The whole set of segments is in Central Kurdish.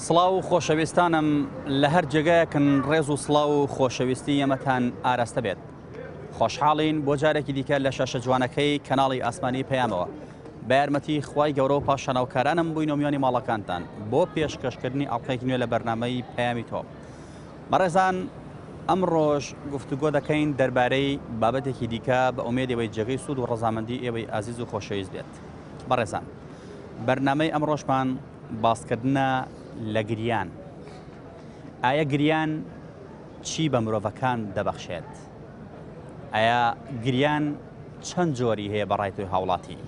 سڵاو و خۆشەویستانم لە هەر جێگایەکن ڕێز و سڵاو و خۆشەویستی ئەمەتان ئاراستە بێت. خۆشحاڵین بۆ جارێکی دیکە لە شاشە جوانەکەی کەناڵی ئاسمانی پەیامەوە. بە یارمەتی خوای گەورە و پاشەناوکارانم بووین و میوانی ماڵەکانتان بۆ پێشکەشکردنی ئەڵقەیەکی نوێ لە بەرنامەی پەیامی تۆ. بەڕێزان، ئەم ڕۆژ گفتوگۆ دەکەین دەربارەی بابەتێکی دیکە بە ئومێدەوەی جێگەی سوود و ڕەزامەندی ئێوەی ئازیز و خۆشەویست بێت. بەڕێزان، بەرنامەی ئەم ڕۆژمان باسکردنە لە گریان. ئایا گریان چی بە مرۆڤەکان دەبەخشێت؟ ئایا گریان چەند جۆری هەیە بەڕای تۆی هاوڵاتی؟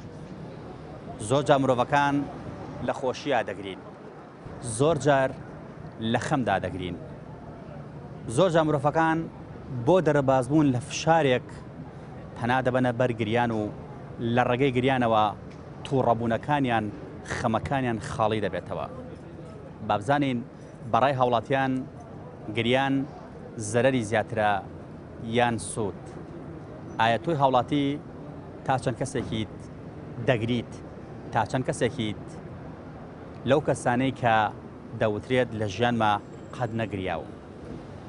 زۆر جار مرۆڤەکان لە خۆشییا دەگرین، زۆر جار لە خەمدا دەگرین، زۆر جار مرۆڤەکان بۆ دەرەبازبوون لە فشارێک پەنا دەبەنە بەر گریان و لە ڕێگەی گریانەوە تووڕەبوونەکانیان خەمەکانیان خاڵی دەبێتەوە. بابزانین بەڕای هاوڵاتیان گریان زەرەری زیاترە یان سوود؟ ئایا تۆی هاوڵاتی تا چەند کەسێکیت دەگریت، تا چەند کەسێکیت لەو کەسانەی کە دەوترێت لە ژیانمە قەت نەگریاوە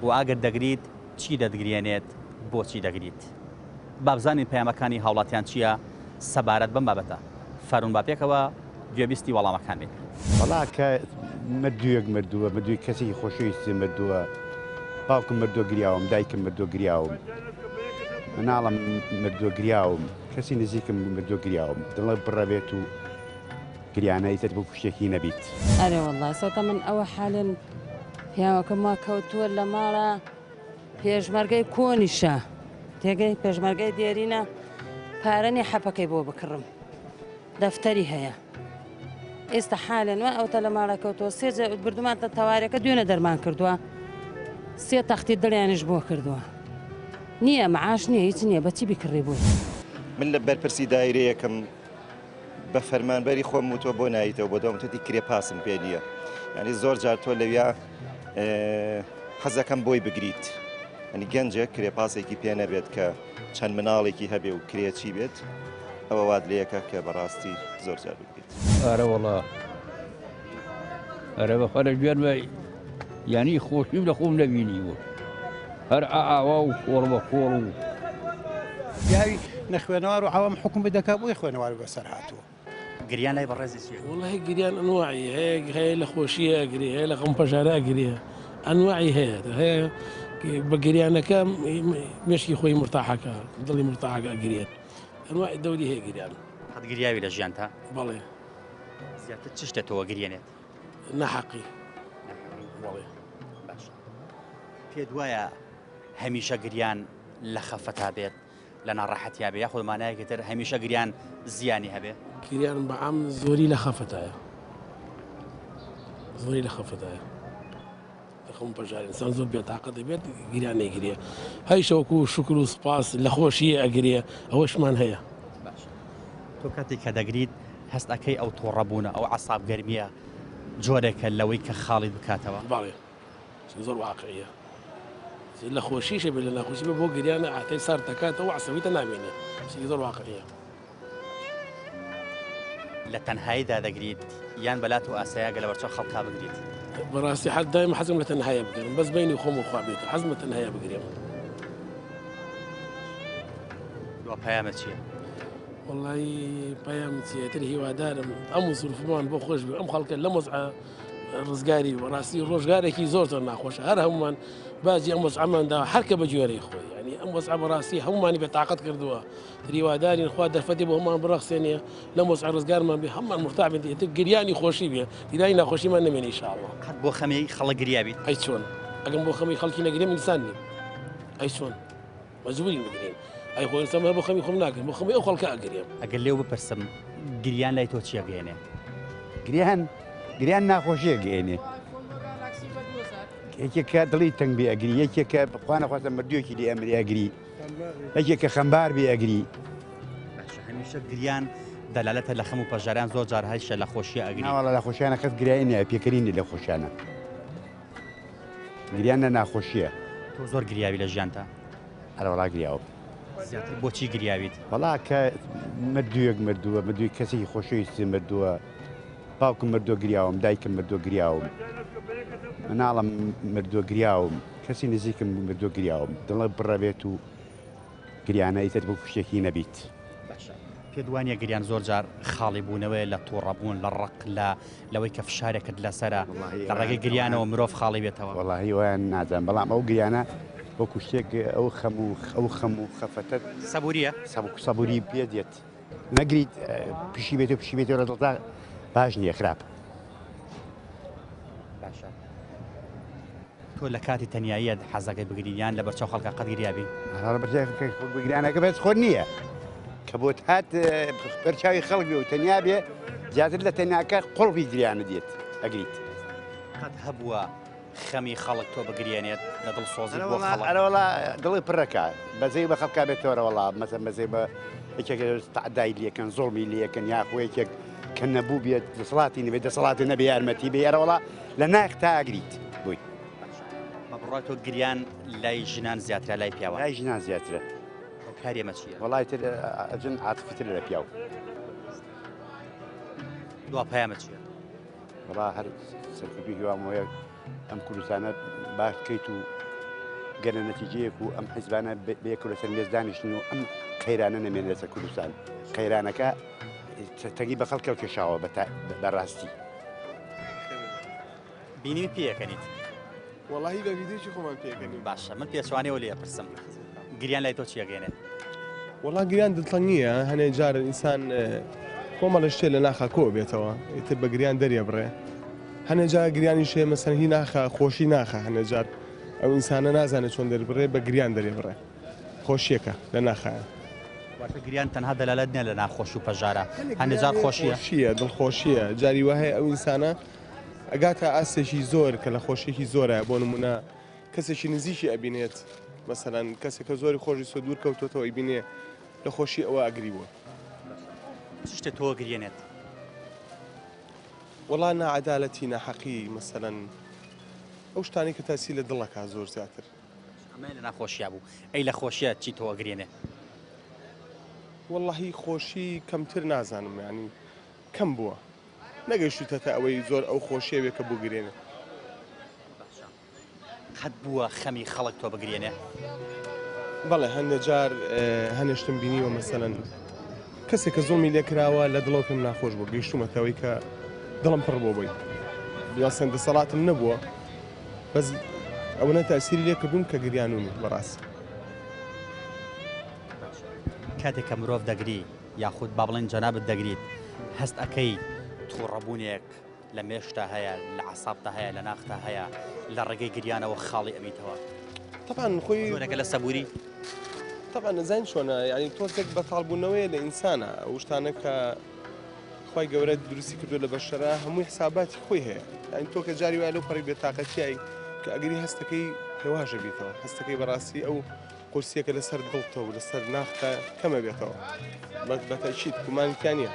و ئاگەر دەگریت چی دەدگرێنێت، بۆچی دەگریت؟ بابزانین پەیامەکانی هاوڵاتیان چییە سەبارەت بەم بابەتە؟ فەرمون با پێکەوە گوێبیستی وەڵامەکان بێت. وەڵا کە مردوویەک مردووە، مردووی کەسێکی خۆشەویستی مردووە، باوکم مردووە گریاوم، دایکم مردووە گریاوم، مناڵم مردووە گریاوم، کەسی نزیکم مردووە گریاوم، دڵە بڕەبێت و گریانەی تر بۆ پشتێکی نەبیت. ئەرێ وەڵڵای سەوتە من ئەوە حالن پیاوەکەمە کەوتووە لە ماڵە پێشمەرگەی کۆنیشە تێگەی پێشمەرگەی دێرینە پارەنی حەپەکەی بۆ بکڕم، دەفتەری هەیە. ئێستا حالێن وە ئەوتە لە ماڵە کەوتەوە سێجە بردومانتە تەوارەکە دوێنە دەرمان کردووە، سێ تەختی دڵیانیش بۆ کردووە. نییە مەعاش نییە، هیچ نییە، بەچی بیکڕی بووی؟ من لە بەرپرسی دایرەیەکەم بە فەرمانبەری خۆم وتۆ بۆ نایتەوە بۆ دەومتەتی کرێپاسم پێ نییە. ینی زۆر جار تۆ لەویا حەزەکەم بۆی بگریت، ئەنی گەنجێک کرێپاسێکی پێ نەبێت کە چەند مناڵێکی هەبێ و کرێچی بێت، ئەوە واد لەیەکە کە بەڕاستی زۆر جار بگریت. ئارە وەڵا ئەرە بە خەرە گوێنمە یانی خۆشیم لە خۆم نەبینی بوو، هەر ئاوا و خۆڕ بە خۆڕ و پیاوی نەخوێنەوار و عەوام حکم بدەکا بۆی خوێنەوار بەسەر هاتووە. گریان لای بەڕێزی چییە؟ والله گریان ئەنواعی هەیە لە خۆشیە ئەگری، هەیە لە غەمپەژارە ئەگریە، ئەنواعی هەیە بە گریانەکە مێشکی خۆی مرتاحەکە، دڵی مرتاحەکە ئەگرێت. ئەنواعی دەوری هەیە گریان. قەت گریاوی لە ژیان تا؟ بەڵێ. زیاتر چ شتێتەوە گرێنێت؟ نەحەقی. بەڵێ. باش. پێت وایە هەمیشە گریان لە خەفەتا بێت، لە ناڕەحەتیا بێ، یاخود مانایەکی تر هەمیشە گریان زیانی هەبێ؟ گریان بەعام زۆری لە خەفەتایە، زۆری لە خەفەتایە. دەخەم پەژار ئینسان زۆر بێتاقەت دەبێت گریان نەیگرێ، هەی شەوکو و شکر و سوپاس لە خۆشیە ئەگرێ، ئەوەشمان هەیە. باش. تۆ کاتێک کە دەگریت هەست ئەەکەی ئەو تۆڕەبوونە، ئەو عەساب گەرمیە جۆرێکە لەوەی کە خاڵیت بکاتەوە؟ باڵێ، زۆر واقعیە. لە خۆشیشە بێت، لە ناخۆشی بە بۆ گریانە ئاتەی سار دەکاتەوە عەسەویتە نامێنێ، زۆر واقعیە. لە تەنهاییدا دەگریت یان بەلات و ئاساییە لەبەرچەو خەڵکا بگریت؟ بەڕاستی حەز دایم حەزم لە تەنهایە بگرم، بەس بینی خۆم و خوا بێت، حەزم لە تەنهایە بگرێم. دووە پەیامە چییە؟ وەڵی پەیام چیەتر هیوادارم ئەم سروفمان بۆ خۆش بێ، ئەم خەڵکە لە مۆزعە ڕزگاری بەڕاستی ڕۆژگارێکی زۆر ناخۆشە، هەر هەمومان باجی ئەم وەزعەماندا هەرکە بە گوێرەی خۆی، ینی ئەم وەزعە بەڕاستی هەمومانی بێتاقەت کردووە، هیوادارین خوا دەرفەتی بۆ هەمومان بڕەخسێنێ، لە مۆزعە ڕزگارمان بێ، هەمومان مرتاح بێت، ئێتر گریانی خۆشی بێ، گریانی ناخۆشیمان نەمێنێ ئینشاءڵڵا. قەت بۆ خەمی خەڵک گریابیت؟ ئەی چۆن؟ ئەگەم بۆ خەمی خەڵکی نەگرێم ئینسان نیم. ئەی چۆن؟ مەجبورین بگرین. ئەی خۆ ئینسان بۆ خەمی خۆم ناکەم، بۆ خەمی ئەو خەڵکە ئەگرێم. ئەگەر لێو بپرسم گریان لای تۆ چیە گەێنێ؟ گریان ناخۆشیە گەێنێ، یەکێکە دڵی تەنگ بێ ئەگری، یەکێکە خوا نەخواتە مردوویەکی لێ ئەمری ئەگری، یەکێکە خەمبار بێ ئەگری. هەمیشە گریان دەلالەتە لە خەم و پەژاریان زۆر جار هەیشە لە خۆشیە ئەگری. ناوەڵە لە خۆشیانە کەس گریایی نییە، پێکەرینی لە خۆشیانە، گریانە ناخۆشیە. تۆ زۆر گریاوی لە ژیان تا؟ هەر وەڵا گریاوە. زیاتر بۆچی گریاویت؟ وەڵا کە مردوویەک مردووە، مردووی کەسێکی خۆشەویستی مردووە، باوکم مردووە گریاوم، دایکم مردووە گریاوم، مناڵم مردووە گریاوم کەسی نزیکم مردووە گریاوم دڵە بڕەبێت و گریانە ئیتر بۆ شتێکی نەبیت. پێدوانیە گریان زۆر جار خاڵی بوونەوەی لە تووڕەبوون لە ڕق لەوەی کە فشارێکت لەسرە لە ڕێگەی گریانەوە مرۆڤ خاڵی بێتەوە. وەڵاهی وایان نازانم بەڵام ئەو گریانە وەکو شتێک ئەو خەم و خەفەتە سەبوریە سەبوری پێدێت نەگریت پیشی بێت و پیشی بێتەوە دڵتا باش نییە خراپ. باشە تۆ لە کاتی تەنیاییە حەزەکەی بگریان لە بەرچاو خەڵکە قەت گریابی بگرانەکە بێت خۆ نییە کە بۆت هات بەرچاوی خەڵک بێ و تەنیا بێ زیاتر لە تەنیاکە قوڵبی گریانە دێت ئەگریت. قەت هەبووە خەمی خەڵک تۆ بگرێنێت لە دڵ سۆزی بۆ خەڵک ئەرەوەڵا دڵی پڕەکە بەزەی بە خەڵکا بێتەوە وەڵا مەسەن بەزەی بە یەکێک تەعدای لێکەن زۆڵمی لێکەن یاخۆیەکێک کە نەبوو بێت دەسەڵاتی نەبێت دەسەڵاتی نەبێ یارمەتی بێ ئەرەوەڵا لە ناخ تا ئەگریت بووی. بەڕای تۆ گریان لای ژنان زیاترە لای پیاوە لای ژنان زیاترە کارێمە چییە؟ وەڵای تر ئەجن عاتفیتر لە پیاو. دوا پەیامە چییە؟ وەڵا هەر سەرکردوی هیوامەوەیە ئەم کوردستانە باش بکەیت و گەنە نەتیجەیەک و ئەم حیزبانە بەیەک لەسەر مێز دانیشتن و ئەم قەیرانە نەمێنێت لەسەر کوردستان. قەیرانەکە تەگی بە خەڵکە کێشاوە بەڕاستی. بینی پێەکەنیت؟ وەڵاهی بە ویدیۆی خۆمان پێکەنیم. باشە من پێچوانەوە لێ پرسم گریان لای تۆ چیەگەێنێت؟ وەڵا گریان دڵتەنگ نییە هەنێک جار ئینسان کۆمە لە شتێ لە ناخە کۆ بێتەوە ئیتر بە گریان دەریە بڕێ هەنێک جار گریانی شێ مەسەن هی ناخە خۆشی ناخە هەنێک جار ئەو ئینسانە نازانێت چۆن دەربڕێ بە گریان دەرێ بڕێ خۆشیەکە لە ناخایە. واتە گریان تەنها دەلالەت نیە لە ناخۆش و پەژارە هەندێک جار خۆشیە دڵخۆشیە جاری وهەیە ئەو ئینسانە ئەگاتە ئاستێکی زۆر کە لە خۆشیێکی زۆرە بۆ نمونە کەسێکی نزیکی ئەبینێت مەسەلاً کەسێکە زۆری خۆشی سۆ دوور کەوتۆتەوە ئەیبینێ لە خۆشی ئەوە ئەگری بووە. چ شتێک تۆ گرێنێت؟ وەڵا نەعەدالەتی نەحەقی مەسەلاً ئەو شتانی کە تاسی لە دڵەکە زۆر زیاتر. ئەمە لە ناخۆشیە بوو ئەی لە خۆشیە چی تۆ گرێنێ؟ وەڵاهی خۆشی کەمتر نازانم ینی کەم بووە نەگەیشتە ئەوەی زۆر ئەو خۆشیەوێ کە بوو گرێنێ. قەت بووە خەمی خەڵک تۆ بگرێنێ؟ بەڵێ هەندێک جار هەنێشتم بینیوە مەسەلاً کەسێک کە زۆمی لێکراوە لە دڵەکەم ناخۆش بوو گەیشتومەتەوەی کە دڵم پڕ بۆ بووی یاسەن دەسەڵاتم نەبووە بەس ئەوەنە تاسیری لێ کردوم کە گریانومی بەڕاست. کاتێک کە مرۆڤ دەگری یاخود با بڵێن جەنابەت دەگریت هەست ئەەکەی تووڕەبوونێک لە مێشتا هەیە لە عەسابتا هەیە لە ناختا هەیە لە ڕێگەی گریانەوە خاڵی ئەبیتەوە طبعاً خۆی زۆرەکە لە سەبووری طبعاً نەزانین چۆنە یعنی تۆزێک بەتاڵبوونەوەیە لە ئینسانە ئەو شتانە کە خی گەورە دروستی کردو لە بەشەرە هەمووی حساباتی خۆی هەیە یعنی تۆ کە جاری وایە لەو پەڕی بێتاقەتیایی کە ئەگری هەستەکەی هێواژە بیتەوە هەستەکەی بەڕاستی ئەو قورسیەکە لەسەر دڵتەوە لەسەر ناختە کەمە بێتەوە بەتەچیت گومانیان نییە.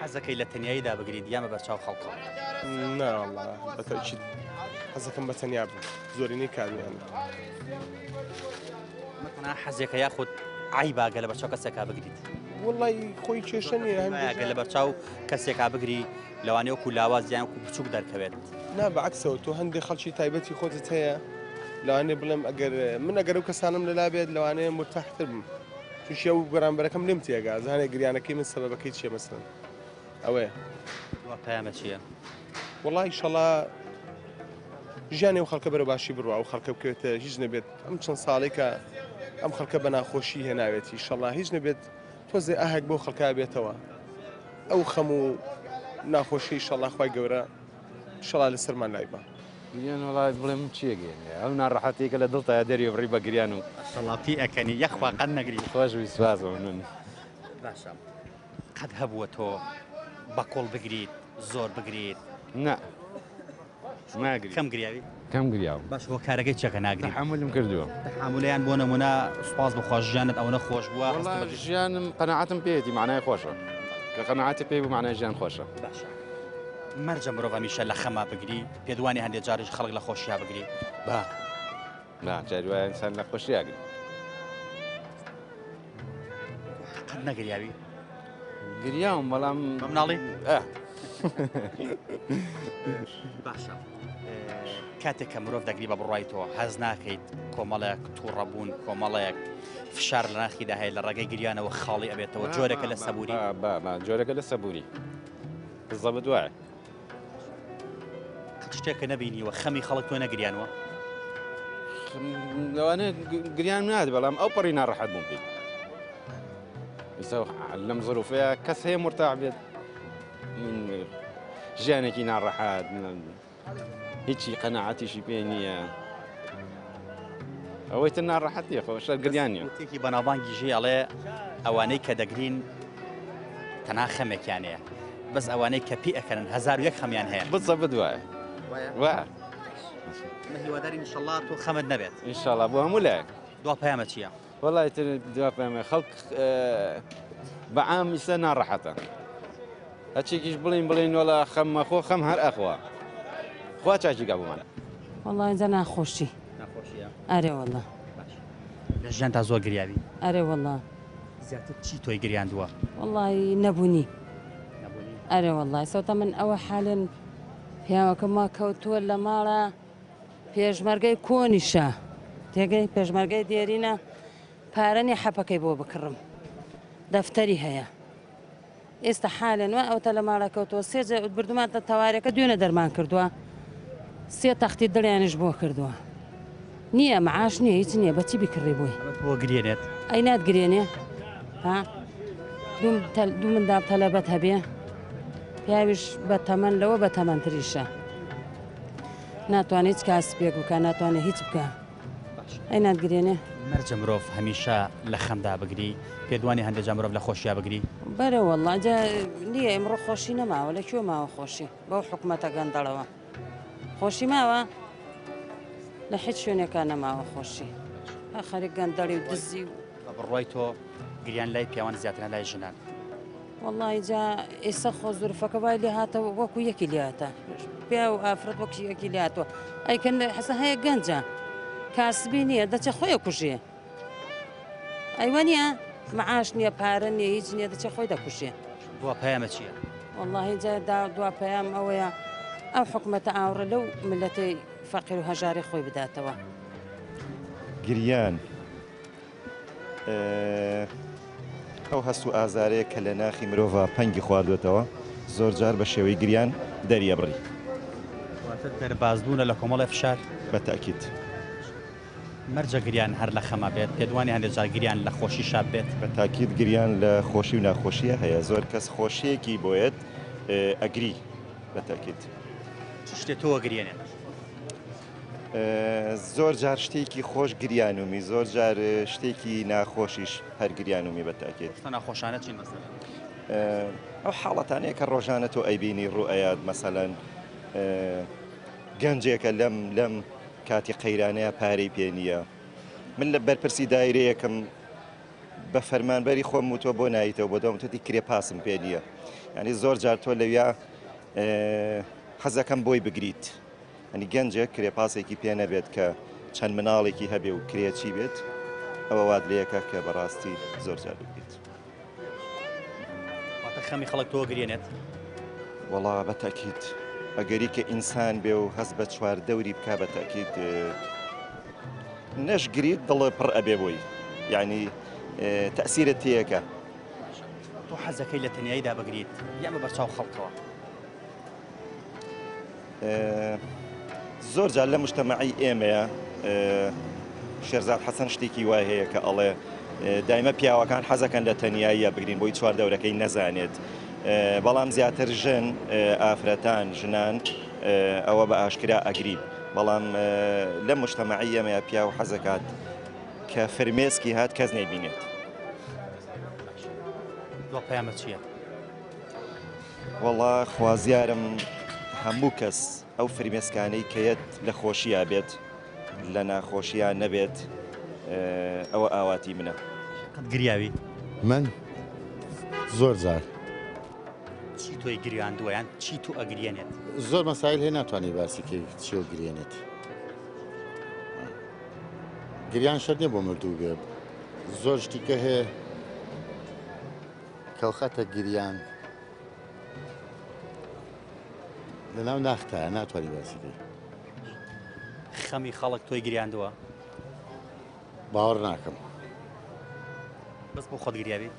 حەزەکەی لە تەنیاییدا بگریت یامە بەرچاو خەڵکەوە؟ ناوەڵڵا بەتەچیت حەزەکەم بە تەنیا بوو زۆرینەی کامیان مەکەنا حەزێکە یاخود ئای باگە لە بەرچاو کەسێکا بگریت؟ وڵی خۆی کێشە نیە هەندێک لە بەرچاو کەسێکا بگری لەوانەیە وەکو لاوازیان وەکو بچووک دەرکەوێت. نا بەعکسەوە تۆ هەندێک خەڵکی تایبەتی خۆتت هەیە لەوانێ بڵێم ئەگەر من ئەگەر و کەسانم لەلا بێت لەوانەیە مرتاحتر بم تووشە و بەرامبەرەکەم لێم تێگا زانێک گریانەکەی من سەبەبەکەی چیە مەسەن ئەوەیە. پەیامە چییە؟ وڵی ئینشەڵا ژیانی و خەڵکە بەرە باشی بڕوە و خەڵکە بکەوێتە هیچ نەبێت ئەم چەند ساڵێک کە ئەم خەڵکە بە ناخۆشی هێناوێتی ئینشەڵا هیچ نەبێت تۆزێ ئاهەک بۆ خەڵکا بێتەوە ئەو خەم و ناخۆشی ئینشەڵا خی گەورە ئینشەڵا لە سەرمان لای بە. گریان وڵات بڵێم چیەگەێنێ ئەو ناڕەحەتێکە لە دڵتە دەری بڕی بە گریان و سەڵاتی ئەەکەنی یەخوا قەت نەگری خۆش و سوازەوە من باشە قەت هەبووە تۆ بەکۆڵ بگریت زۆر بگریت؟ نا ناگری کەم گریاوی؟ کەم گریاوم. باش بۆ کارەکەی چەکە ناگری؟ تەحملم کردووە. تەحمولیان بۆ نمونە سوپاس بخوا ژیانت ئەوەنە خۆش بووە؟ ژیانم قەنەعەتم پێیەتی معنای خۆشە کە قەنەعەتی پێی بوو معنای ژیان خۆشە. باشە مەرجە مرۆڤ هەمیشە لە خەما بگری پێدوانی هەندێک جاریش خەڵک لە خۆشییا بگری؟ نا جاری وایە ئینسان لە خۆشیاگری. قەت نەگریاوی؟ گریاوم بەڵام بە مناڵی؟ باشە کاتێک کە مرۆڤ دەگری بە بڕایتەوە حەز ناکەیت کۆمەڵێک تووڕەبوون کۆمەڵێک فشار لە ناخیدا هەیە لە ڕێگەی گریانەوە خاڵی ئەبێتەوە جۆرێکە لە سەبووری جۆرەکە لە سەبووری زەبە دوایە شتێکە نەبینیوە خەمی خەڵک تۆ نەگریانەوە لەوانەیە گریان نادە بەڵام ئەو پەڕی ناڕەحەت بووم پێی ئێستا لەم زۆرفەیە کەس هەیە مرتاح بێت ژیانێکی ناڕەحەت هیچی قەناعەتیشی پێ نییە ئەوەی تر ناڕەحەتیە خۆشە گریان نیە تێکی بەناوبانگی ژێڵێ ئەوانەی کە دەگرین تەنها خەمێکیانەیە بەس ئەوانەی کە پی ئەەکەن 1001 خەمیان هەیە بچە بدوایە وایە هیواداری انشەڵڵا تۆ خەمت نەبێت ئینشاڵڵا بۆ هەموو لایەک دوا پەیامە چییە؟ وەڵای تر دوا پەیامە خەڵک بەعام ئیستا ناڕەحەتە هەرچێکیش بڵین وەڵا خەممە خۆ خەم هەر ئەخوا خوا چاکی گابوومانە والله اینجا ناخۆشی ئەرێ والله لە ژیان تا زۆر گریاوی ئەرێ والله زیاتر چی تۆی گریاندووە؟ والله نەبوونی ئەرێ والله سەوتە من ئەوە حالێن پیاوەکەما کەوتووە لە ماڵە پێشمەرگەی کۆنیشە تێگەی پێشمەرگەی دێرینە پارەنی حەپەکەی بۆ بکڕم دەفتەری هەیە ئێستا حالێن وە ئەوتە لە ماڵە کەوتەوە سێجە بردومانتە تەوارەکە دوێنە دەرمان کردووە سێ تەختی دڵیانش بۆ کردووە نییە معاش نییە هیچ نییە بەچی بیکڕی بووی بۆ گرێنێت ئەی ناتگرێنێ ها دوو منداڵ تەلەبەت هەبێ پیاویش بە تەمەن لەوە بە تەمەنتریشە ناتوانێت هیچ کاس پێک بکە ناتوانێت هیچ بکە ئەی ناتگرێنێ مەرجە مرۆڤ هەمیشە لە خەمدا بگری پێدوانی هەندێک مرۆڤ لە خۆشییا بگری بەرە وەڵڵا جا نییە ئێمڕۆ خۆشی نەماوە لە کوێ ماوە خۆشی بەو حکوومەتە گەندەڵەوە خۆشی ماوە لە هیچ شوێنێکە نەماوە خۆشی خەریک گەندەڵی و دزی بە بڕوای تۆ گریان لای پیاوان زیاترە لای ژنان وەڵڵی جا ئێستا خۆ زورفەکە وای لێ هاتەوە وەکو یەکی لاتە پیا و ئافرەت وەکی یەکی لاتەوە ئەیکەن حەسە هەیە گەنجە کاسبی نییە دەچێ خۆی کوژێ ئەیوە نییە معاش نییە پارە نییە هیچ نییە دەچێ خۆی دەکوشێ دوا پەیامە چییە؟ والله جا دوا پەیام ئەوەیە ئەو حکوومەتە ئاوڕە لەو ملەتی فەقیر و هەژاری خۆی بداتەوە گریان ئەو هەست و ئازارەیە کە لە ناخی مرۆڤ پەنگی خواردوێتەوە زۆر جار بە شێوەی گریان دەریە بڕی دەربازبوونە لە کۆمەڵی فشار بە تاکید مەرجە گریان هەر لە خەمە بێت پێدوانی هەندێک جار گریان لە خۆشی شاب بێت بە تاکید گریان لە خۆشی و ناخۆشیە هەیە زۆر کەس خۆشیەکی بۆیت ئەگری بە تاکید شتێتەوە گرێنێت زۆر جار شتێکی خۆش گریانومی زۆر جار شتێکی ناخۆشیش هەر گریانومی بە تاکید ناخۆشانە چین مەسەلەن ئەو حاڵەتانەیە کە ڕۆژانە تۆ ئەیبینی ڕوئەیات مەسەلەن گەنجێکە لەم کاتی قەیرانەیە پارەی پێ نییە من لە بەرپرسی دایرەیەکم بە فەرمانبەری خۆم و تۆ بۆ نایتەوە بۆ دەومتەتی کرێ پاسم پێ نییە ینی زۆر جار تۆ لەویا حەزەکەم بۆی بگریت ئەنی گەنجێک کرێپاسێکی پێ نەبێت کە چەند مناڵێکی هەبێ و کرێکی بێت ئەوە واد لەیەکە کە بەڕاستی زۆر جار بگریت خەمی خەڵک تۆ گرێنێت وەڵا بە تاکید ئەگەری کە ئینسان بێ و هەست بە چوار دەوری بکە بە تاکید نەشگریت دڵە پڕ ئەبێ بۆی یعنی تەسیرت تەیەکە تۆ حەزەکەی لە تەنیاییدا بگریت یامە بەرچاو خەڵکەوە زۆر جار لە مجتەمەعی ئێمەیە شێرزاد حەسەن شتێکی وای هەیە کە ئەڵێ دایمە پیاوەکان حەزەکەن لە تەنیاییە بگرین بۆی چوار دەورەکەی نەزانێت بەڵام زیاتر ژن ئافرەتان ژنان ئەوە بە ئاشکرا ئەگریب بەڵام لە مجتەمەعی ئێمەیە پیاو حەزەکات کە فرمێسکی هات کەس نەیبینێت دۆ پەیامە چییە؟ وەڵا خوازیارم هەموو کەس ئەو فرمێسکانەی کەیەت لە خۆشییا بێت لە ناخۆشییان نەبێت ئەوە ئاواتی منە گریاوی من زۆر جار چی تۆی گریاندووە یان چی تو ئەگرێنێت زۆر مەسایل هەیە ناتوانانی باسی کە چیۆ گرێنێت گریان شەر نیە بۆ مردوو بێ زۆر شتیکە هەیە کەوخەتە گریان لەناو ناختایە ناتوانانی باسی کرد خەمی خەڵک تۆی گریاندووە باوەڕ ناکەم بەس بۆ خۆت گریابی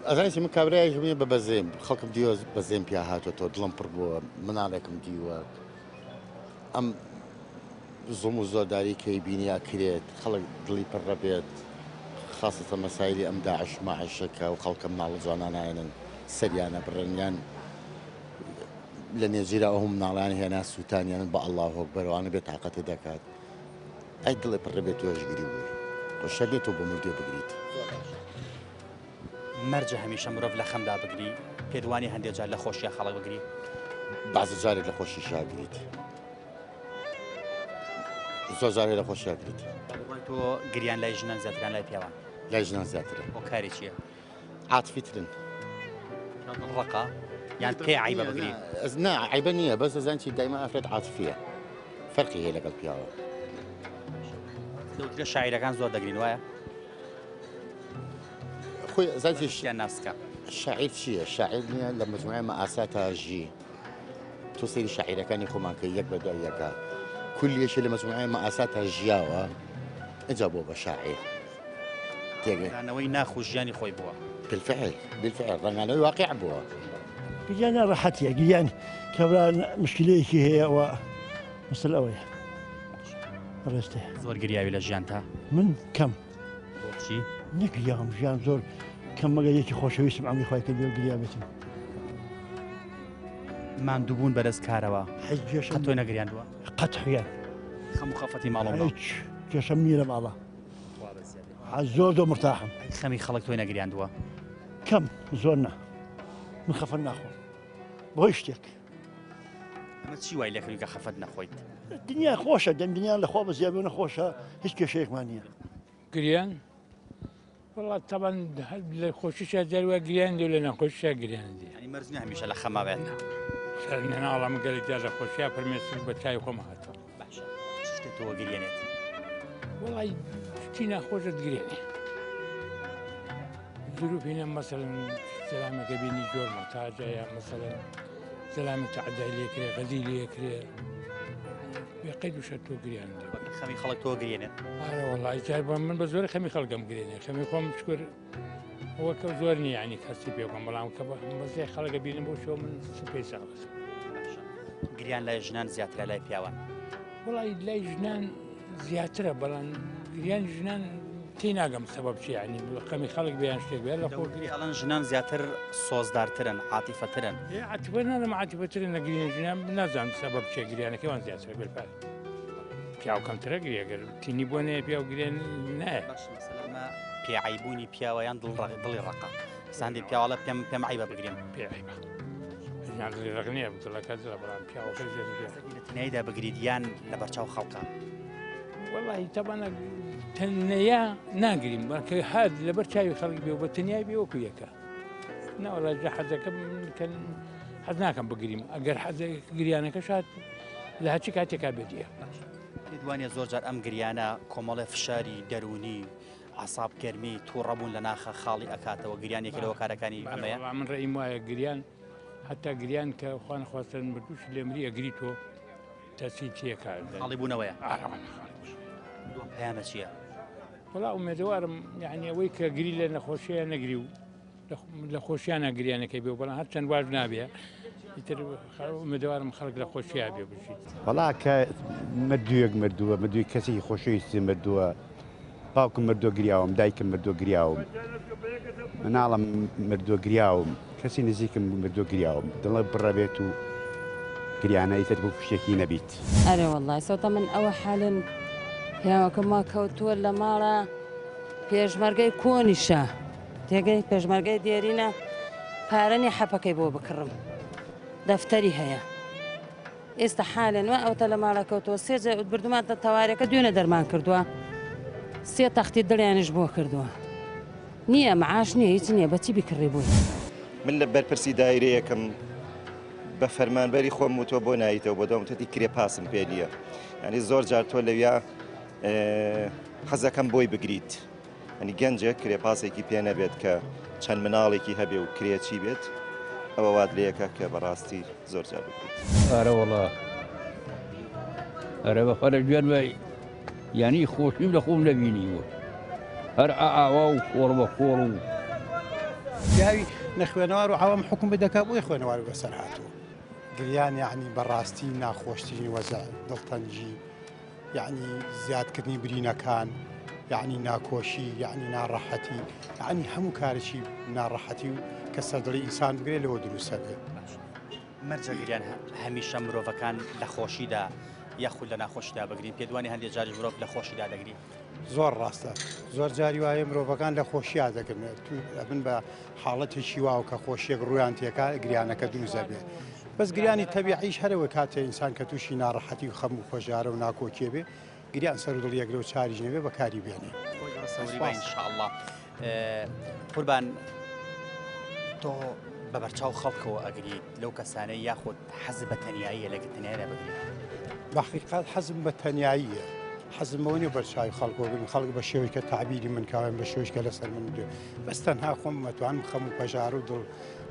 ئەزانیسی من کابرایش بێ بە بەزێم خەڵکم دیوە بەزێم پیا هاتوۆ دڵم پڕ بووە مناڵێکم دیوە ئەم زۆم و زۆرداری کەی بینیا کرێت خەڵک دڵی پڕە بێت خاصەتە مەسایلی ئەم داعش ماعشەکە و خەڵکە مناڵ جوانان هێنن سەریانە بڕێنیان لە نێجیرا ئەو مناڵیان هێنا سووتانیان بە ئەڵڵاهو ئەکبەرەوانە بێت تااقەتی دەکات ئەی دڵێ پڕە بێت توێژگیری بووی ڕۆشە لێت و بۆ مردوێ بگریت مەرجە هەمیشە مرۆڤ لە خەمدا بگری پێدوانی هەندێک جار لە خۆشیە خەڵک بگری بەعزە جارێک لە خۆشی شاگریت زۆر جارێک لە خۆشی شاگریت تۆ گریان لای ژنان زیاتران لای پیاوان لای ژنان زیاترە بۆ کاری چییە عاتفیترن ڕقا یان پێ عیبە بگری نا عیبە نییە بەس دەزانکی دایما ئافرێت عاتفیە فەرقی هەیە لەگەڵ پیاوە دەوترە شاعیرەکان زۆر دەگرین وایە خۆی زانتی یان ناسکە شاعیر چییە؟ شاعیر نییە لە مجموعە مەئاساتە ژی تۆ سەیری شاعیرەکانی خۆمان کە یەک بە دوای یەکە کولیەشی لە مجموعە مەئاساتە ژیاوە ئەجا بۆ بە شاعیر تێگەیانەوەی ناخۆ ژیانی خۆی بووە بالفعل ڕەنگانەوەی واقع بووە گریانە ڕەحەتیە گریان کەبرا مشکلەیەکی هەیە و مەسەلە ئەوەیە ڕێستێ زۆر گریاوی لە ژیان تا من کەم بۆچی نەگریام ژیان زۆر کەم مەگە یەکی خۆشەویستم ئەمی خۆی کردی و گریابێتم ماندووبوون بەرز کارەوە حەجێشم تۆی نەگریاندووە قەتحیان خەم و خەفەتی ماڵەوە هیچ کێشەم نیرە ماڵە زۆر زۆر مرتاحم خەمی خەڵک تۆی نەگریاندووە کەم زۆر نا من خەفەت ناخۆم بۆ شتێک ئەمە چی وای لەکردی کە خەفەت نەخۆیت دنیا خۆشە دنیا لەخوا بە زیابێ نەخۆشە هیچ کێشەیەکمان نییە گریان وڵات تاان لە خۆشیشە جاروە گریان دێ لە نەخۆشیە گریان دی ینی مەرجنی هەمیشە لە خەما بێت ناڵام گەلێک جار لە خۆشیە پرمێسن بە چای خۆم هاتەوە باشە شتێک تۆ گریێنێت وڵی شتی ناخۆشت گرێنێ ظروفینە مەسەلەن سەلامەکە بینی جۆر مەتاجەیە مەسەلەن سەلامی تعدای لێکرێ غەزی لێکرێ بێقەید وشە تۆ گریان خەمی خەڵک تۆ گرێنێت ئارە وڵی جار بە من بە زۆر خەمی خەڵگەم گرێنێ خەمی خۆم شکر ئەوەکە زۆر نیە ینی کەسی پێ بکەم بەڵام کە بەزێ خەڵگە بینم بۆ شۆ من سپێ ساڵس گریان لای ژنان زیاترە لای پیاوان وڵی لای ژنان زیاترە بەڵام گریان ژنان تی ناگەم سەبەب چی ینی خەمی خەڵک بێیان شتێک بێت لە خۆگری ئەڵەن ژنان زیاتر سۆزدارترن عاتیفەترن عاتیفە نادەم عاتیفەترن لە گرین ژنان نازان سەبەب چێ گریانەکەیوان زیاترە بێت پیاو کەمترە گریەگەر تینی بۆ نەیە پیا و گرێن نایە پێعیبوونی پیاوەیان دڵی ڕقا ساندی پیاوەڵە پێم عیبە بگرێن پێعیبە ڕقنیە بتڵەکە بەڵام پیاوەکە تنایدا بگریت یان لە بەرچاو خەڵکە وڵی تەبانە تەنەیە ناگریم کە هاد لەبەر چاوی خەڵک بێ و بە تەنیای بێ وەکو یەکە ناوەڵای حەزەکەم حەز ناکەم بگریم ئەگەر حەزە گریانەکە شات لە هەچی کاتێکا بێتە پێدوانێ زۆر جار ئەم گریانە کۆمەڵە فشاری دەرونی عساب گەرمی تووڕەبوون لە ناخە خاڵی ئەکاتەوە گریانێکی لەوە کارەکانی ئەمەیە من ڕێیم وایە گریان حتا گریان کە خوان خواستن بردوش لێمری ئەگری تۆ تەسی تێکار خاڵی بوونەوەیە پەیامە چییە؟ وڵا ئومێدەوارم یعنی ئەوەی کە گری لە نەخۆشیە نەگری و لە خۆشییانە گریانەکەی بێ بەڵام هەر چەند واژ نابێ ئیتر ئومێدەوارم خەڵک لە خۆشییا بێ بژیت وەڵا کە مردوویەک مردووە مردووی کەسی خۆشەویستی مردووە باوکم مردووە گریاوم دایکم مردووە گریاوم مناڵم مردووە گریاوم کەسی نزیکم مردووە گریاوم دڵە بڕەبێت و گریانە ئیتر بۆ شتێکی نەبیت ئەرێ وەڵای سەوتە من ئەوە حالن پیاوەکەما کەوتووە لە ماڵە پێشمەرگەی کۆنیشە تێگەی پێشمەرگەی دێرینە پارەنی حەپەکەی بۆ بکڕم دەفتەری هەیە ئێستا حالێن وە ئەوتە لە ماڵە کەوتەوە سێجە بردوماتە تەوارەکە دوێنە دەرمان کردووە سێ تەختی دڵیانش بۆ کردووە نییە معاش نییە هیچ نییە بەچی بکڕی بووی من لە بەرپرسی دایرەیەکم بە فەرمانبەری خۆم و تۆ بۆ نایتەوە بۆ دەوتەتی کرێ پاسم پێ نییە ینی زۆر جار تۆ لەویا حەزەکەم بۆی بگریت ئەنی گەنجێک کرێ پاسێکی پێ نەبێت کە چەند مناڵێکی هەبێ و کرێکی بێت ئەوە وات لەیەکە کە بەڕاستی زۆر جار بکرێت ئارە وڵا ئەرە بە فەرە گوێن بە یعنی خۆشیم لە خۆم نەبینیوە هەر ئاوا و خۆڕ بە خۆڕ و پیاوی نەخوێنەوار و عوام حکم بدەکات بۆی خوێنەوار و بەسەر هاتووە گریان یعنی بەڕاستی ناخۆشترین وەزە دڵتەنجی یعنی زیادکردنی برینەکان یعنی ناکۆشی یعنی ناڕەحەتی یعنی هەموو کارێکی ناڕەحەتی و کە سەردڵی ئینسان بگرێت لەوە دروستە بێت مەرجە گریان هەمیشە مرۆڤەکان لە خۆشیدا یاخود لە ناخۆشیدا بگرین پێدوانی هەندێک جاری مرۆڤ لە خۆشیدا دەگری زۆر ڕاستە زۆر جاری وایە مرۆڤەکان لە خۆشییا دەگرن تو ئەبن بە حاڵەتێکی واو کە خۆشیێک ڕویان تێکا گریانەکە دروزە بێ بەس گریانی تەبیعیش هەرەوە کاتێ ئینسان کە تووشی ناڕەحەتی و خەم و خۆژارە و ناکۆکێ بێ گریان سەر و دڵیەک لەو چاریش نەبێ بەکاری بێنێ ئینشاءالله قوربان تۆ بە بەرچاو خەڵکەوە ئەگریت لەو کەسانەی یاخود حەز بە تەنیاییە لە تەنیاییدا بگریت بەحقیقات حەزم بە تەنیاییە حەزمەوە نیە بەرچاوی خەڵکەوە بن خەڵک بە شێوەی کە تعبیری من کاوێن بە شێوەی کە لەسەر من دێ بەس تەنها خۆم مەتوانم خەم و پەژار و دڵ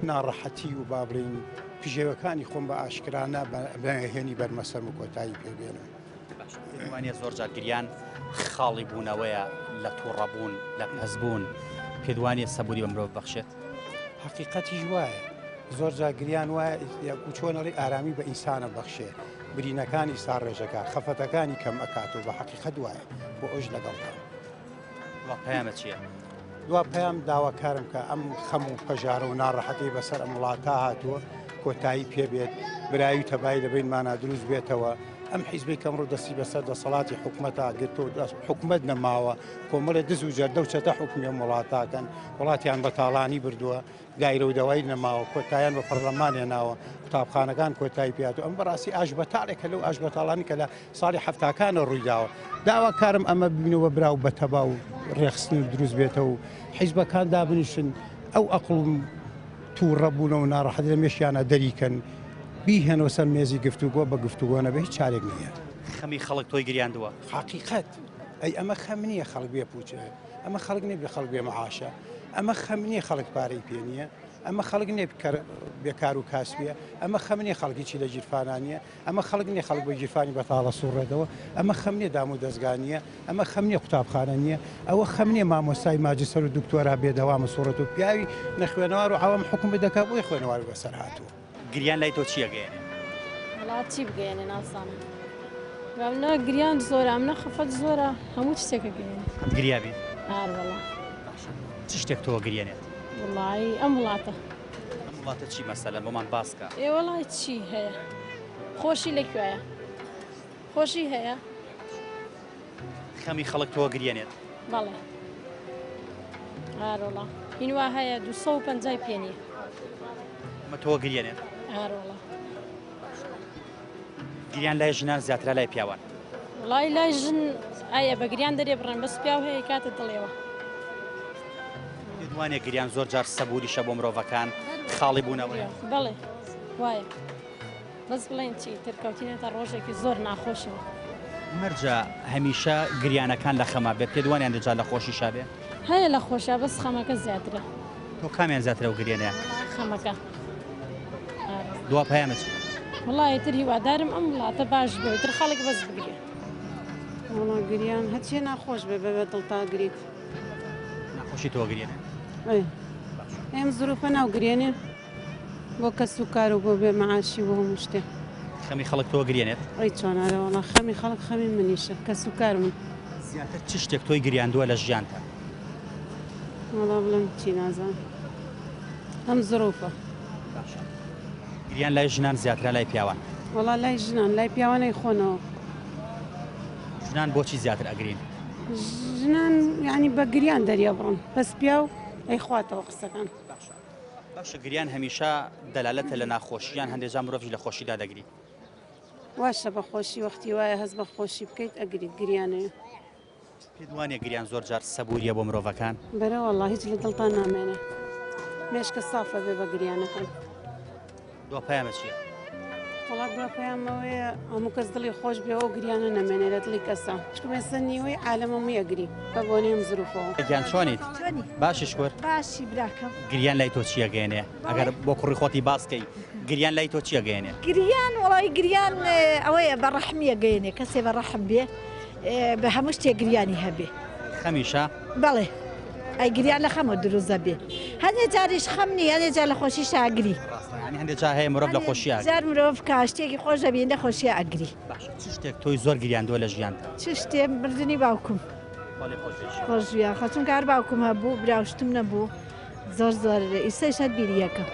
ناڕەحەتی و با بڵین پژێوەکانی خۆم بە ئاشکرانە بەهێنی بەرمەسەم و کۆتایی پێبێنم وانە زۆر جار گریان خاڵی بوونەوەیە لە تووڕەبوون لە پەسبوون پێدوانێ سەبووری بە مرۆڤ بەخشێت حقیقەتیش وایە زۆر جاگریان وایە چۆنەڵی ئارامی بە ئینسانە بەخشێ برینەکانی ساڕێژەکە خەفەتەکانی کەم ئەکات و بە حقیقەت وایە بۆ ئەوش لەگەڵکە پەیامە چییە؟ دوا پێیان داواکارم کە ئەم خەم و پەژارە و ناڕەحەتی بەسەر ئەم وڵاتە هاتووە کۆتایی پێبێت براوی تەبای لەبینمانە دروست بێتەوە ئەم حیزبی کەمڕۆ دەستی بەسەر دەسەڵاتی حکوومەتە گرتۆ حکوومەت نەماوە کۆمەڵێ دز و جەردە و چەتە حکومیە وڵاتاکەن وڵاتیان بە تاڵانی بردووە گایرە و دەوای نەماوە کۆتاییان بە پەرلەمانێ ناوە قوتابخانەکان کۆتایی پێات و ئەم بەڕاستی ئاش بەتاڵێکە لەو ئاش بەتاڵانی کە لە ساڵی هەفتاکانە ڕوویداوە داواکارم ئەمە ببینەوە براو بە تەبا و ڕێخستن و دروست بێتەوە و حیزبەکان دابنیشن ئەو ئەقڵ تووڕەبوونە و ناڕەحەتی لە مێشیانە دەریکەن بیهێنەوە سەر مێزی گفتوگۆ بە گفتوگۆ نەبێ هیچ چارێک نییە خەمی خەڵک تۆی گریاندووە حقیقەت ئەی ئەمە خەم نییە خەڵک بێ پوچە ئەمە خەڵک نێ بێ خەڵک بێ مەعاشە ئەمە خەم نییە خەڵک پارەی پێ نییە ئەمە خەڵک نێ بێکار و کاسبیە ئەمە خەم نییە خەڵکیی لە جیرفانانیە ئەمە خەڵک نییە خەڵک بە جیرفانی بەتاڵە سوڕێتەوە ئەمە خەم نییە دام و دەستگانیە ئەمە خەم نییە قوتابخانە نییە ئەوە خەم نییە مامۆستای ماجستەر و دکتۆرا بێدەوامە سوڕەت و پیاوی نەخوێنەوار و عوام حکم بدەکات بۆی خوێنەوار بەسەر هاتووە گریان لای تۆ چییە گەیەنێ وڵاتی بگەێنێ ناسانە ئەمە گریان زۆرە ئەمە خەفەت زۆرە هەموو شتێکە گەێنێ گریابی هاروەڵا چ شتێک تۆ گریێنێت وڵی ئەم وڵاتە وڵاتە چی مەسەلە بۆمان باسکە ئێ وڵی چی هەیە خۆشی لەکوێیە خۆشی هەیە خەمی خەڵک تۆ گریێنێت بەڵێ هاروەڵا هینوا هەیە 250 پێنی مە تۆ گریێنێت هاروەڵا گریان لای ژنان زیاترا لای پیاوان وڵی لای ژن ئایا بە گریان دەرێ بڕێن بەس پیاو هەیە کاتە دڵێەوە دوانێ گریان زۆر جار سەبووریشە بۆ مرۆڤەکان خاڵی بوونەوەی بەڵێ وایە بەس بڵێن چی ترکەوتینێتە ڕۆژێکی زۆر ناخۆشەوە مەرجە هەمیشە گریانەکان لە خەما بێت پێدوانیان دەجار لە خۆشی شابێ هەیە لە خۆشە بەس خەمەکە زیاترە تۆ کامیان زیاترە و گرێنەیە خەمەکە دوا پەیامە چی وڵی تر هیوادارم ئەم وڵاتە باش بێ تر خەڵک بەس بگرێ وڵا گریان هەچیە ناخۆش بێ بەبێت دڵتاگریت ناخۆشی تۆ گرێنێ ئێم زروپە ناوگرێنێ بۆ کەس و کار و بۆ بێ مەعاشی بۆ هەموو شتێ خەمی خەڵک تۆ گرێنێت ئەی چۆنارە وڵا خەمی خەڵک خەمی منیشە کەس و کار من زیاتر چ شتێک تۆی گریاندووە لە ژیانتە وڵا بڵم چی نازان ئەم زروپە گریان لای ژنان زیاترە لای پیاوان وڵا لای ژنان لای پیاوانەی خۆنەوە ژنان بۆچی زیاتر ئەگرین ژنان یعنی بە گریان دەریە بڕن بەس پیا و ئەی خواتەوە قسەکان باشە گریان هەمیشە دەلالەتە لە ناخۆشییان هەندێکجا مرۆڤی لە خۆشیدا دەگری واشە بە خۆشی وەختی وایە هەست بە خۆشی بکەیت ئەگریت گریانەیە پێدوانێ گریان زۆر جار سەبووریە بۆ مرۆڤەکان بەرە وەڵا هیچ لە دڵتان نامێنێ مێشکە سافە بێ بە گریانەکان دوا پەیامە چییە وڵات دوا پەیامەوەیە هەموو کەس دڵی خۆش بێەوە گریانە نەمێنێ لە دڵی کەسە چکم ێستا نیوەی عالەمە مویەگری بە بۆنێم زروفەوە گیان چۆنیت باشی شکۆر باشی براکەم گریان لای تۆ چیە گەێنێ ئەگەر بۆ کوڕی خۆتی باسکەی گریان لای تۆ چیە گەێنێ؟ گریان وڵی گریان ئەوەیە بەڕەحمیە گەێنێ کەسێ بەڕەحم بێ بە هەموو شتێک گریانی هەبێ خەمیشە؟ بەڵێ ئەی گریان لە خەمە دروزە بێ هەندێک جاریش خەمنی هەندێک جار لە خۆشی شاگری هەندێک جا هەیە مرۆڤ لە خۆشیە جار مرۆڤ کا شتێکی خۆش دەبێ لە خۆشیە ئەگری چ شتێک تۆی زۆر گریاندووە لە ژیان چ شتێ مردنی باوکم خۆشویە خەچون کار باوکم هەبوو براوشتم نەبوو زۆر زۆر ئیسەشت بیریەکە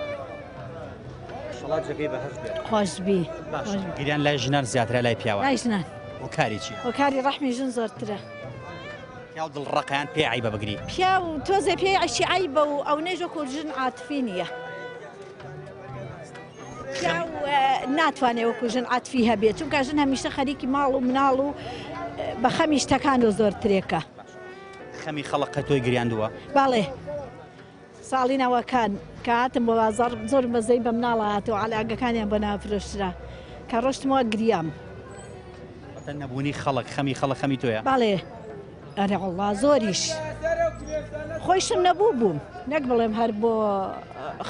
خۆش بی گریان لای ژنان زیاترە لای پیاوە لای ژنان و کاری چیە؟ و کاری ڕەحمی ژن زۆرترە پیاو دڵڕەقیان پێ عیبە بگری پیا و تۆزێ پێی عشی عیبە و ئەو نێژۆ ژن عاتفی نییە پیا ناتوانێت وەکو ژن عاتفی هەبێت چونکە ژن هەمیشە خەریکی ماڵ و مناڵ و بە خەمی شتەکان و زۆرترێکە خەمی خەڵق تۆی گریاندووە؟ باڵێ ساڵینەوەکان کە هاتم بۆ بازار زۆر بەزەی بە مناڵە هاتەوە عەلاگەکانیان بە ناوفرۆشترا کە ڕۆشتمەوە گریام نەبوونی خەڵک خەمی خەڵک خەمی تۆیە؟ باڵێ ئەرێ وەڵڵا زۆریش خۆشم نەبوو بووم نەک بڵێم هەر بۆ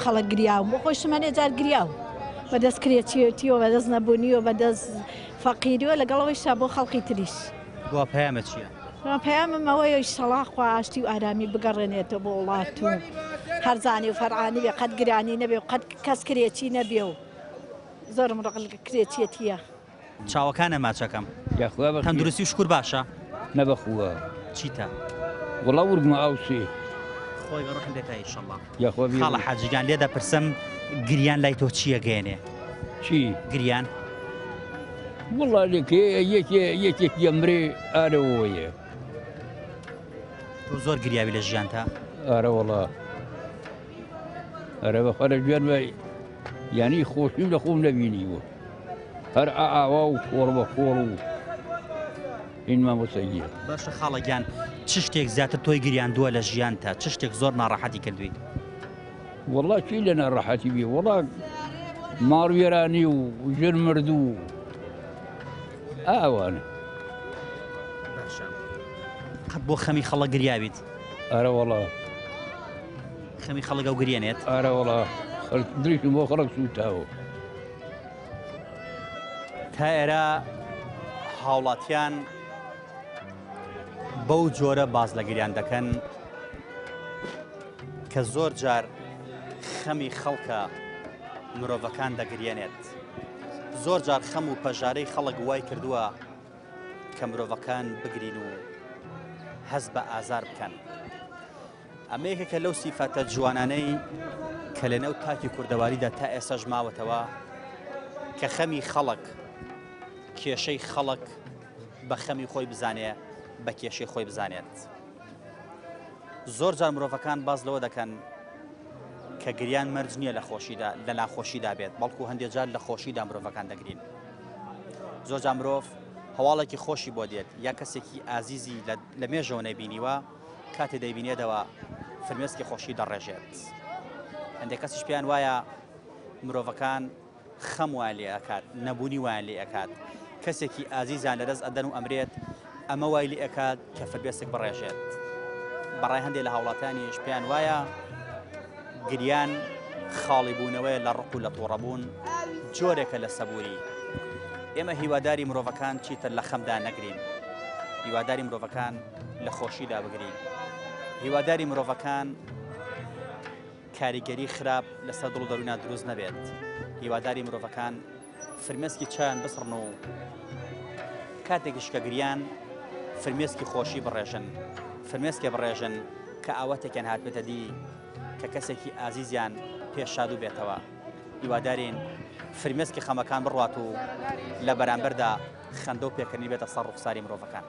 خەڵک گریاوم بۆ خۆشم هەنێ جار گریاو بەدەست کرێتیەوە بەدەست نەبوونیوە بەدەست فەقیریوە لەگەڵەوەیشتا بۆ خەڵقی تریش بۆ پەیامە چییە؟ پەیامم ئەوەیە سەڵاخوا ئاشتی و ئارامی بگەڕێنێتەوە بۆ وڵات و هەرزانی و فەرعانی بێ قەت گرانی نەبێ و قەت کەس کرێتی نەبێ و زۆرم ڕقل کرێتیەتیە چاوەکانە ماچەکەم تەندروستی و شکور باشە؟ نەبەخووە چیتە؟ وڵا ورگمە ئاوسێ خۆی بەڕحم دێتە ئینشەڵڵا یاخوا خاڵە حاجیگان لێ دەپرسم گریان لای تۆ چییە گەێنێ؟ چی؟ گریان؟ وڵا یەکێک یەمرێ ئارەوەیە تۆ زۆر گریاوی لە ژیانتە؟ ئارە وڵا ئەرە بە خەرە گوێن بە یعنی خۆشیم لە خۆم نەبینیوە هەر ئاوا و خۆڕ بە خۆڕ و این مامۆسەگیە باشە خاڵەگیان چ شتێک زیاتر تۆی گریاندووە لە ژیانتە چ شتێک زۆر ناڕەحەتی کردووی؟ وڵا چی لە ناڕەحەتی بێ وڵا ماڕوێرانی و ژن مردوو ئاوانە قەت بۆ خەمی خەڵک گریاویت؟ ئارە وڵا خەمی خەڵگە و گرێنێت؟ ئارە وڵا دریشم بۆ خەڵک سوتاوە تا ئێرە هاوڵاتیان بەو جۆرە باز لە گریان دەکەن کە زۆر جار خەمی خەڵکە مرۆڤەکان دەگرێنێت زۆر جار خەم و پەژارەی خەڵک وای کردووە کە مرۆڤەکان بگرین و هەز بە ئازار بکەن ئەمە یەکێکە لەو سیفەتە جوانانەی کە لەنێو تاکی کوردەواریدا تا ئێسەش ماوەتەوە کە خەمی خەڵک کێشەی خەڵک بە خەمی خۆی بزانێ بە کێشەی خۆی بزانێت زۆر جار مرۆڤەکان باز لەوە دەکەن کە گریان مەرج نییە لە ناخۆشیدا بێت بەڵکو هەندێک جار لە خۆشیدا مرۆڤەکان دەگرین زۆر جار مرۆڤ هەواڵێکی خۆشی بۆ دێت یا کەسێکی ئازیزی لە مێژەوە نەبینیوە کاتێ دەیبینێتەوە فرمێسکی خۆشی دەڕێژێت هەندێک کەسیش پێیان وایە مرۆڤەکان خەم وایان لێ ئەکات نەبوونی وایان لێ ئەکات کەسێکی ئازیزیان لەدەست ئەدەن و ئەمرێت ئەمە وای لێ ئەکات کە فرمێسک بڕێژێت بەڕای هەندێک لە هاوڵاتیانیش پێیان وایە گریان خاڵی بوونەوەی لە ڕق و لە تووڕەبوون جۆرێکە لە سەبووری ئێمە هیواداری مرۆڤەکان چیتر لە خەمدا نەگرین هیواداری مرۆڤەکان لە خۆشیدا بگرین هیواداری مرۆڤەکان کاریگەری خراپ لەسەر دڵ و دەروونە دروست نەبێت هیواداری مرۆڤەکان فرمێسکی چیان بسڕن و کاتێکیش کە گریان فرمێسکی خۆشی بڕێژن فرمێسکێ بڕێژن کە ئاوەتێکیان هاتبێتە دی کە کەسێکی ئازیزیان پێشاد و بێتەوە هیوادارین فرمێسکی خەمەکان بڕوات و لە بەرامبەردا خەندە و پێکردنی بێتە سەر ڕوخساری مرۆڤەکان